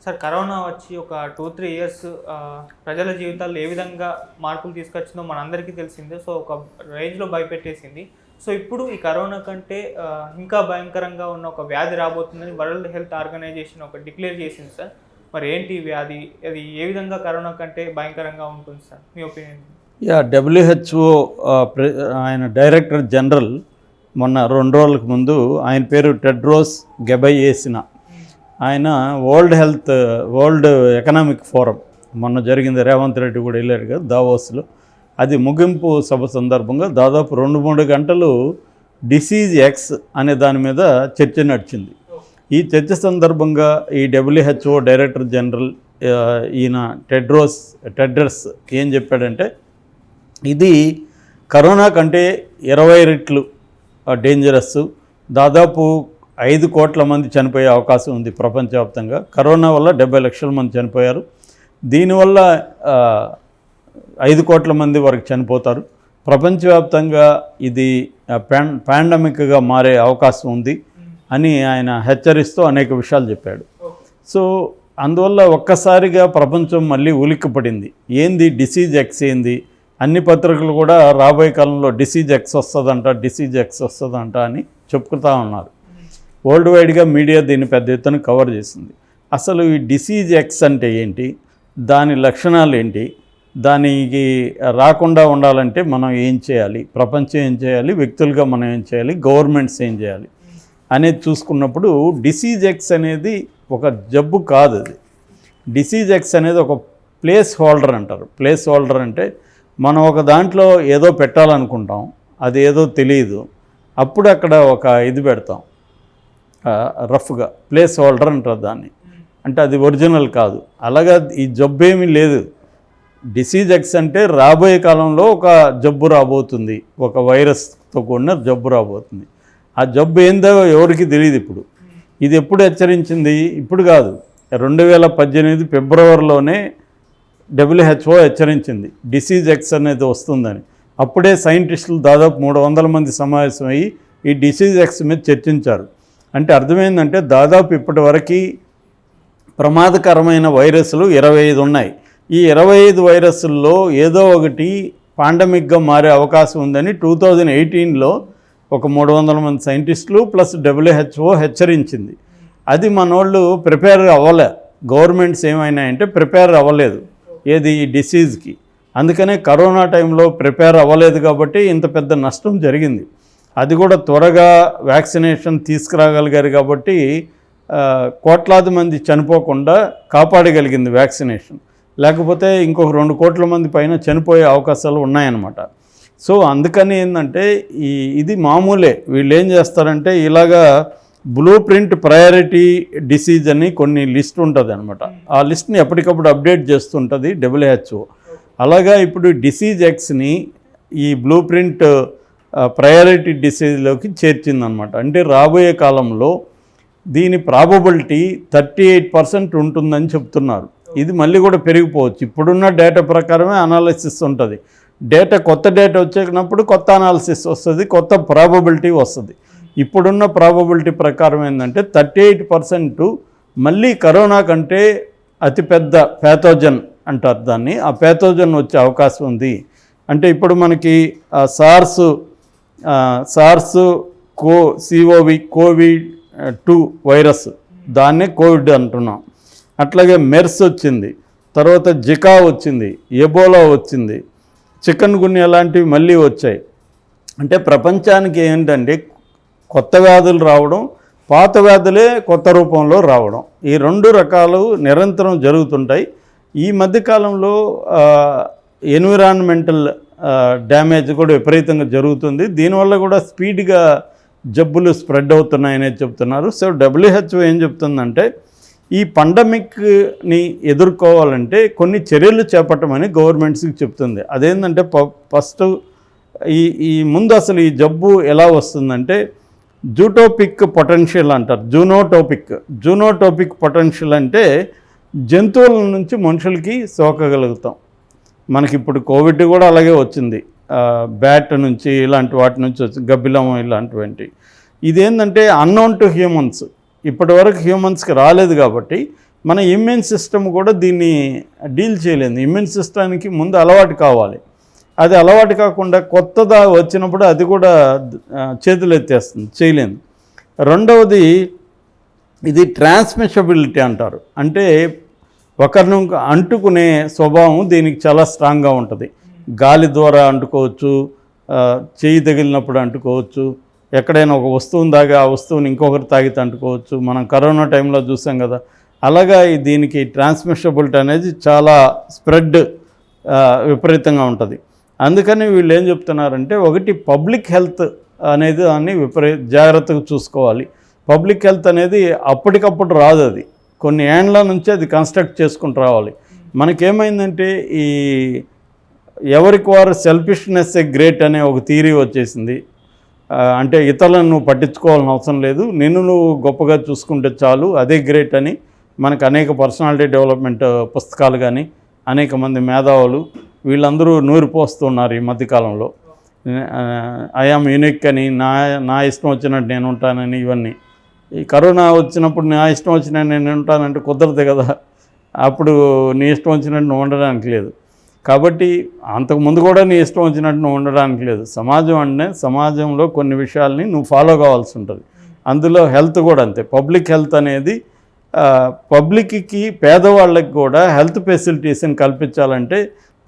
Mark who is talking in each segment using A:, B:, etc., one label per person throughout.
A: Sir corona వచ్చి ఒక 2-3 years ప్రజల జీవితాల్లో ఏ విధంగా మార్పులు తీసుకొచ్చిందో మనందరికీ తెలిసిందే. సో ఒక రేంజ్లో భయపెట్టేసింది. సో ఇప్పుడు ఈ కరోనా కంటే ఇంకా భయంకరంగా ఉన్న ఒక వ్యాధి రాబోతుందని వరల్డ్ హెల్త్ ఆర్గనైజేషన్ ఒక డిక్లేర్ చేసింది సార్. మరి ఏంటి ఈ వ్యాధి, అది ఏ విధంగా కరోనా కంటే భయంకరంగా ఉంటుంది సార్, మీ ఒపీనియన్?
B: WHO ఆయన డైరెక్టర్ జనరల్ మొన్న 2 రోజులకు ముందు, ఆయన పేరు టెడ్రోస్ గెబ్రెయేసస్. ఆయన వరల్డ్ ఎకనామిక్ ఫోరం మొన్న జరిగింది, రేవంత్ రెడ్డి కూడా వెళ్ళారు కదా దావోస్లో. అది ముగింపు సభ సందర్భంగా దాదాపు 2-3 గంటలు డిసీజ్ ఎక్స్ అనే దాని మీద చర్చ నడిచింది. ఈ చర్చ సందర్భంగా ఈ WHO డైరెక్టర్ జనరల్ ఈయన టెడ్రస్ ఏం చెప్పాడంటే, ఇది కరోనా కంటే 20 రెట్లు డేంజరస్, దాదాపు 5 కోట్ల మంది చనిపోయే అవకాశం ఉంది ప్రపంచవ్యాప్తంగా. కరోనా వల్ల 70 లక్షల మంది చనిపోయారు, దీనివల్ల 5 కోట్ల మంది వరకు చనిపోతారు. ప్రపంచవ్యాప్తంగా ఇది పాండమిక్గా మారే అవకాశం ఉంది అని ఆయన హెచ్చరిస్తూ అనేక విషయాలు చెప్పాడు. సో అందువల్ల ఒక్కసారిగా ప్రపంచం మళ్ళీ ఉలిక్కిపడింది. ఏంది డిసీజ్ ఎక్స్ ఏంది? అన్ని పత్రికలు కూడా రాబోయే కాలంలో డిసీజ్ ఎక్స్ వస్తుందంట అని చెప్పుకుంటా ఉన్నారు. వరల్డ్ వైడ్గా మీడియా దీన్ని పెద్ద ఎత్తున కవర్ చేసింది. అసలు ఈ డిసీజ్ ఎక్స్ అంటే ఏంటి, దాని లక్షణాలు ఏంటి, దానికి రాకుండా ఉండాలంటే మనం ఏం చేయాలి, ప్రపంచం ఏం చేయాలి, వ్యక్తులుగా మనం ఏం చేయాలి, గవర్నమెంట్స్ ఏం చేయాలి అనేది చూసుకున్నప్పుడు, డిసీజ్ ఎక్స్ అనేది ఒక జబ్బు కాదు. అది డిసీజ్ ఎక్స్ అనేది ఒక ప్లేస్ హోల్డర్ అంటారు. ప్లేస్ హోల్డర్ అంటే మనం ఒక దాంట్లో ఏదో పెట్టాలనుకుంటాం, అది ఏదో తెలియదు, అప్పుడు అక్కడ ఒక ఇది పెడతాం, రఫ్గా ప్లేస్ హోల్డర్ అంటారు దాన్ని. అంటే అది ఒరిజినల్ కాదు. అలాగా ఈ జబ్బు ఏమీ లేదు. డిసీజ్ ఎక్స్ అంటే రాబోయే కాలంలో ఒక జబ్బు రాబోతుంది, ఒక వైరస్తో కూడిన జబ్బు రాబోతుంది. ఆ జబ్బు ఏందో ఎవరికి తెలియదు. ఇప్పుడు ఇది ఎప్పుడు హెచ్చరించింది? ఇప్పుడు కాదు, 2018 ఫిబ్రవరిలోనే WHO హెచ్చరించింది డిసీజ్ ఎక్స్ అనేది వస్తుందని. అప్పుడే సైంటిస్టులు దాదాపు 300 మంది సమావేశమయ్యి ఈ డిసీజ్ ఎక్స్ మీద చర్చించారు. అంటే అర్థమైందంటే దాదాపు ఇప్పటి వరకు ప్రమాదకరమైన వైరస్లు 25 ఉన్నాయి. ఈ 25 వైరస్ల్లో ఏదో ఒకటి పాండమిక్గా మారే అవకాశం ఉందని 2018లో ఒక 300 మంది సైంటిస్టులు ప్లస్ WHO హెచ్చరించింది. అది మనోళ్ళు ప్రిపేర్ అవ్వలే. గవర్నమెంట్స్ ఏమైనాయంటే ప్రిపేర్ అవ్వలేదు ఏది ఈ డిసీజ్కి. అందుకనే కరోనా టైంలో ప్రిపేర్ అవ్వలేదు కాబట్టి ఇంత పెద్ద నష్టం జరిగింది. అది కూడా త్వరగా వ్యాక్సినేషన్ తీసుకురాగలిగారు కాబట్టి కోట్లాది మంది చనిపోకుండా కాపాడగలిగింది వ్యాక్సినేషన్. లేకపోతే ఇంకొక 2 కోట్ల మంది పైన చనిపోయే అవకాశాలు ఉన్నాయన్నమాట. సో అందుకని ఏంటంటే ఇది మామూలే. వీళ్ళు ఏం చేస్తారంటే ఇలాగా బ్లూ ప్రింట్ ప్రయారిటీ డిసీజ్ అని కొన్ని లిస్ట్ ఉంటుంది అనమాట. ఆ లిస్ట్ని ఎప్పటికప్పుడు అప్డేట్ చేస్తుంటుంది WHO. అలాగా ఇప్పుడు డిసీజ్ ఎక్స్ని ఈ బ్లూ ప్రింట్ ప్రయారిటీ డిసీజ్లోకి చేర్చిందనమాట. అంటే రాబోయే కాలంలో దీని ప్రాబబిలిటీ 38% ఉంటుందని చెప్తున్నారు. ఇది మళ్ళీ కూడా పెరిగిపోవచ్చు. ఇప్పుడున్న డేటా ప్రకారమే అనాలిసిస్ ఉంటుంది. కొత్త డేటా వచ్చేటప్పుడు కొత్త అనాలిసిస్ వస్తుంది, కొత్త ప్రాబబిలిటీ వస్తుంది. ఇప్పుడున్న ప్రాబబిలిటీ ప్రకారం ఏంటంటే 38% మళ్ళీ కరోనా కంటే అతిపెద్ద ప్యాథోజన్ అంటారు దాన్ని, ఆ ప్యాథోజన్ వచ్చే అవకాశం ఉంది. అంటే ఇప్పుడు మనకి సార్స్ కోవిడ్-2 వైరస్, దాన్నే కోవిడ్ అంటున్నాం. అట్లాగే మెర్స్ వచ్చింది, తర్వాత జికా వచ్చింది, ఎబోలా వచ్చింది, చికెన్ గున్యా లాంటివి మళ్ళీ వచ్చాయి. అంటే ప్రపంచానికి ఏంటంటే కొత్త వ్యాధులు రావడం, పాత వ్యాధులే కొత్త రూపంలో రావడం, ఈ 2 రకాలు నిరంతరం జరుగుతుంటాయి. ఈ మధ్యకాలంలో ఎన్విరాన్మెంటల్ డ్యామేజ్ కూడా విపరీతంగా జరుగుతుంది. దీనివల్ల కూడా స్పీడ్గా జబ్బులు స్ప్రెడ్ అవుతున్నాయనేది చెప్తున్నారు. సో WHO ఏం చెప్తుందంటే ఈ పాండమిక్ని ఎదుర్కోవాలంటే కొన్ని చర్యలు చేపట్టమని గవర్నమెంట్స్కి చెప్తుంది. అదేంటంటే ఫస్ట్ ఈ ముందు అసలు ఈ జబ్బు ఎలా వస్తుందంటే జూటోపిక్ పొటెన్షియల్ అంటారు. జూనోటోపిక్ పొటెన్షియల్ అంటే జంతువుల నుంచి మనుషులకి సోకగలుగుతాం. మనకి ఇప్పుడు కోవిడ్ కూడా అలాగే వచ్చింది, బ్యాట్ నుంచి ఇలాంటి వాటి నుంచి వచ్చి గబ్బిలం ఇలాంటివంటి. ఇదేంటంటే అన్నోన్ టు హ్యూమన్స్, ఇప్పటి వరకు హ్యూమన్స్కి రాలేదు కాబట్టి మన ఇమ్యూన్ సిస్టమ్ కూడా దీన్ని డీల్ చేయలేదు. ఇమ్యూన్ సిస్టానికి ముందు అలవాటు కావాలి. అది అలవాటు కాకుండా కొత్తదా వచ్చినప్పుడు అది కూడా చేతులు ఎత్తేస్తుంది, చేయలేదు. రెండవది ఇది ట్రాన్స్మిషబిలిటీ అంటారు. అంటే ఒకరిని అంటుకునే స్వభావం దీనికి చాలా స్ట్రాంగ్గా ఉంటుంది. గాలి ద్వారా అంటుకోవచ్చు, చేయి తగిలినప్పుడు అంటుకోవచ్చు, ఎక్కడైనా ఒక వస్తువుని తాగి ఆ వస్తువుని ఇంకొకరు తాగితే అంటుకోవచ్చు. మనం కరోనా టైంలో చూసాం కదా. అలాగా దీనికి ట్రాన్స్మిషబిలిటీ అనేది చాలా స్ప్రెడ్ విపరీతంగా ఉంటుంది. అందుకని వీళ్ళు ఏం చెప్తున్నారంటే, ఒకటి పబ్లిక్ హెల్త్ అనేది దాన్ని జాగ్రత్తగా చూసుకోవాలి. పబ్లిక్ హెల్త్ అనేది అప్పటికప్పుడు రాదు, అది కొన్ని ఏండ్ల నుంచి అది కన్స్ట్రక్ట్ చేసుకుంటూ రావాలి. మనకేమైందంటే ఈ ఎవరికి వారు సెల్ఫిష్నెస్ ఏ గ్రేట్ అనే ఒక థియరీ వచ్చేసింది. అంటే ఇతరులను నువ్వు పట్టించుకోవాల్సిన అవసరం లేదు, నిన్ను నువ్వు గొప్పగా చూసుకుంటే చాలు, అదే గ్రేట్ అని మనకు అనేక పర్సనాలిటీ డెవలప్మెంట్ పుస్తకాలు కానీ అనేక మంది మేధావులు వీళ్ళందరూ నూరిపోస్తున్నారు ఈ మధ్యకాలంలో. ఐఆమ్ యూనిక్ అని, నా ఇష్టం వచ్చినట్టు నేను ఉంటానని. ఇవన్నీ ఈ కరోనా వచ్చినప్పుడు నా ఇష్టం వచ్చినట్టు నేను ఉంటానంటే కుదరదు కదా. అప్పుడు నీ ఇష్టం వచ్చినట్టు నువ్వు ఉండడానికి లేదు. కాబట్టి అంతకుముందు కూడా నీ ఇష్టం వచ్చినట్టు నువ్వు ఉండడానికి లేదు. సమాజం అంటే సమాజంలో కొన్ని విషయాల్ని నువ్వు ఫాలో కావాల్సి ఉంటుంది. అందులో హెల్త్ కూడా అంతే. పబ్లిక్ హెల్త్ అనేది పబ్లిక్కి, పేదవాళ్ళకి కూడా హెల్త్ ఫెసిలిటీస్ని కల్పించాలంటే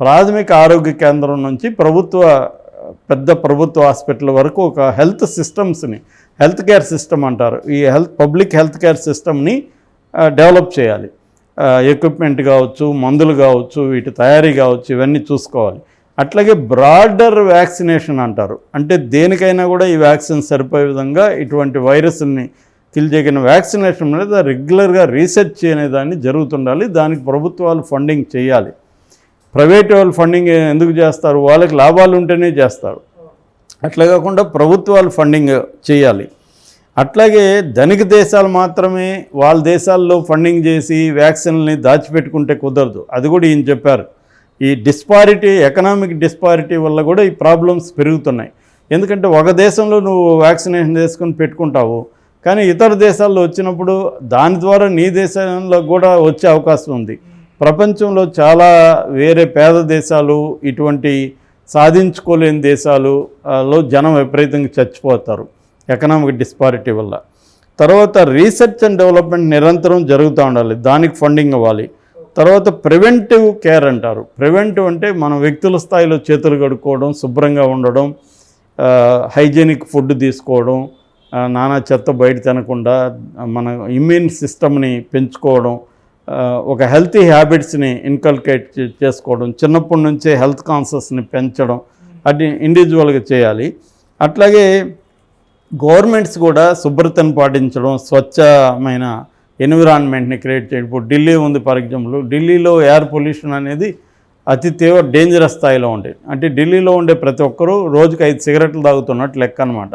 B: ప్రాథమిక ఆరోగ్య కేంద్రం నుంచి పెద్ద ప్రభుత్వ హాస్పిటల్ వరకు ఒక హెల్త్ సిస్టమ్స్ని, హెల్త్ కేర్ సిస్టమ్ అంటారు, ఈ పబ్లిక్ హెల్త్ కేర్ సిస్టమ్ని డెవలప్ చేయాలి. ఎక్విప్మెంట్ కావచ్చు, మందులు కావచ్చు, వీటి తయారీ కావచ్చు, ఇవన్నీ చూసుకోవాలి. అట్లాగే బ్రాడర్ వ్యాక్సినేషన్ అంటారు. అంటే దేనికైనా కూడా ఈ వ్యాక్సిన్ సరిపోయే విధంగా ఇటువంటి వైరస్ని కిల్ చేయగిన వ్యాక్సినేషన్ అనేది రెగ్యులర్గా రీసెర్చ్ అనేదాన్ని జరుగుతుండాలి. దానికి ప్రభుత్వాలు ఫండింగ్ చేయాలి. ప్రైవేట్ వాళ్ళు ఫండింగ్ ఎందుకు చేస్తారు? వాళ్ళకి లాభాలు ఉంటేనే చేస్తారు. అట్లా కాకుండా ప్రభుత్వాలు ఫండింగ్ చేయాలి. అట్లాగే ధనిక దేశాలు మాత్రమే వాళ్ళ దేశాల్లో ఫండింగ్ చేసి వ్యాక్సిన్ని దాచిపెట్టుకుంటే కుదరదు. అది కూడా ఈయన చెప్పారు. ఈ డిస్పారిటీ, ఎకనామిక్ డిస్పారిటీ వల్ల కూడా ఈ ప్రాబ్లమ్స్ పెరుగుతున్నాయి. ఎందుకంటే ఒక దేశంలో నువ్వు వ్యాక్సినేషన్ చేసుకుని పెట్టుకుంటావు, కానీ ఇతర దేశాల్లో వచ్చినప్పుడు దాని ద్వారా నీ దేశంలో కూడా వచ్చే అవకాశం ఉంది. ప్రపంచంలో చాలా వేరే పేద దేశాలు, ఇటువంటి సాధించుకోలేని దేశాలలో జనం విపరీతంగా చచ్చిపోతారు ఎకనామిక్ డిస్పారిటీ వల్ల. తర్వాత రీసెర్చ్ అండ్ డెవలప్మెంట్ నిరంతరం జరుగుతూ ఉండాలి, దానికి ఫండింగ్ ఇవ్వాలి. తర్వాత ప్రివెంటివ్ కేర్ అంటారు. ప్రివెంటివ్ అంటే మన వ్యక్తుల స్థాయిలో చేతులు కడుక్కోవడం, శుభ్రంగా ఉండడం, హైజీనిక్ ఫుడ్ తీసుకోవడం, నానా చెత్త బయట తినకుండా మన ఇమ్యూన్ సిస్టమ్ని పెంచుకోవడం, ఒక హెల్తీ హ్యాబిట్స్ని ఇన్కల్కేట్ చేసుకోవడం, చిన్నప్పటి నుంచే హెల్త్ కాన్షియస్ని పెంచడం, అది ఇండివిజువల్గా చేయాలి. అట్లాగే గవర్నమెంట్స్ కూడా శుభ్రతను పాటించడం, స్వచ్ఛమైన ఎన్విరాన్మెంట్ని క్రియేట్ చేయడం. ఇప్పుడు ఢిల్లీ ఉంది ఫర్ ఎగ్జాంపుల్. ఢిల్లీలో ఎయిర్ పొల్యూషన్ అనేది అతి తీవ్ర డేంజరస్ స్థాయిలో ఉండేది. అంటే ఢిల్లీలో ఉండే ప్రతి ఒక్కరూ రోజుకి 5 సిగరెట్లు తాగుతున్నట్టు లెక్క అనమాట.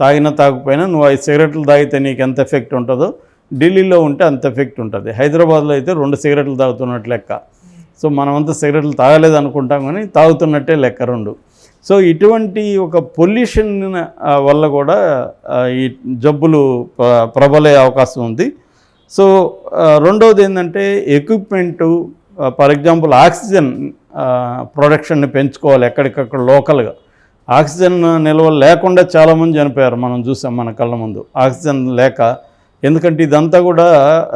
B: తాగినా తాగకపోయినా నువ్వు 5 సిగరెట్లు తాగితే నీకు ఎంత ఎఫెక్ట్ ఉంటుందో ఢిల్లీలో ఉంటే అంత ఎఫెక్ట్ ఉంటుంది. హైదరాబాద్లో అయితే 2 సిగరెట్లు తాగుతున్నట్టు లెక్క. సో మనమంతా సిగరెట్లు తాగలేదు అనుకుంటాం, కానీ తాగుతున్నట్టే లెక్క 2. సో ఇటువంటి ఒక పొల్యూషన్ వల్ల కూడా ఈ జబ్బులు ప్రబలే అవకాశం ఉంది. సో రెండవది ఏంటంటే ఎక్విప్మెంటు, ఫర్ ఎగ్జాంపుల్ ఆక్సిజన్ ప్రొడక్షన్ని పెంచుకోవాలి ఎక్కడికక్కడ లోకల్గా. ఆక్సిజన్ నిల్వలు లేకుండా చాలామంది చనిపోయారు, మనం చూసాం మన కళ్ళ ముందు ఆక్సిజన్ లేక. ఎందుకంటే ఇదంతా కూడా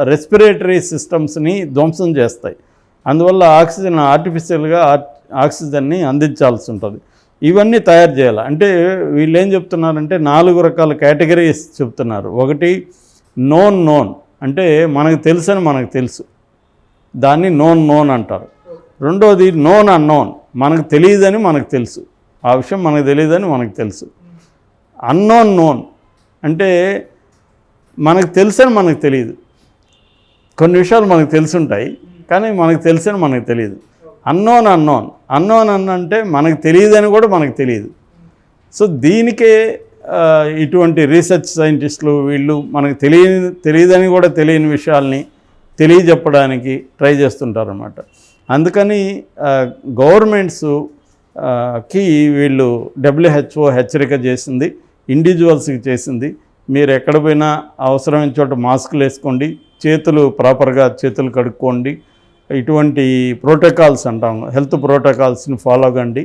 B: రెస్పిరేటరీ సిస్టమ్స్ని ధ్వంసం చేస్తాయి. అందువల్ల ఆక్సిజన్ ఆర్టిఫిషియల్గా ఆక్సిజన్ని అందించాల్సి ఉంటుంది. ఇవన్నీ తయారు చేయాలి. అంటే వీళ్ళు ఏం చెప్తున్నారంటే 4 రకాల కేటగిరీస్ చెప్తున్నారు. ఒకటి నోన్ అంటే మనకు తెలుసని మనకు తెలుసు, దాన్ని నోన్ అంటారు. రెండోది నోన్ అన్నోన్, మనకు తెలియదని మనకు తెలుసు, ఆ విషయం మనకు తెలియదని మనకు తెలుసు. నోన్ అంటే మనకు తెలుసని మనకు తెలియదు. కొన్ని విషయాలు మనకు తెలుసుంటాయి, కానీ మనకు తెలుసని మనకు తెలియదు. అన్నోన్ అంటే మనకు తెలియదని కూడా మనకు తెలియదు. సో దీనికే ఇటువంటి రీసెర్చ్ సైంటిస్టులు వీళ్ళు మనకు తెలియదని కూడా తెలియని విషయాల్ని తెలియజెప్పడానికి ట్రై చేస్తుంటారు అన్నమాట. అందుకని గవర్నమెంట్స్కి వీళ్ళు WHO హెచ్చరిక చేసింది, ఇండివిజువల్స్కి చేసింది. మీరు ఎక్కడ పోయినా అవసరమైన చోట మాస్కులు వేసుకోండి, చేతులు ప్రాపర్గా చేతులు కడుక్కోండి, ఇటువంటి ప్రోటోకాల్స్ అంటాం, హెల్త్ ప్రోటోకాల్స్ని ఫాలో కండి.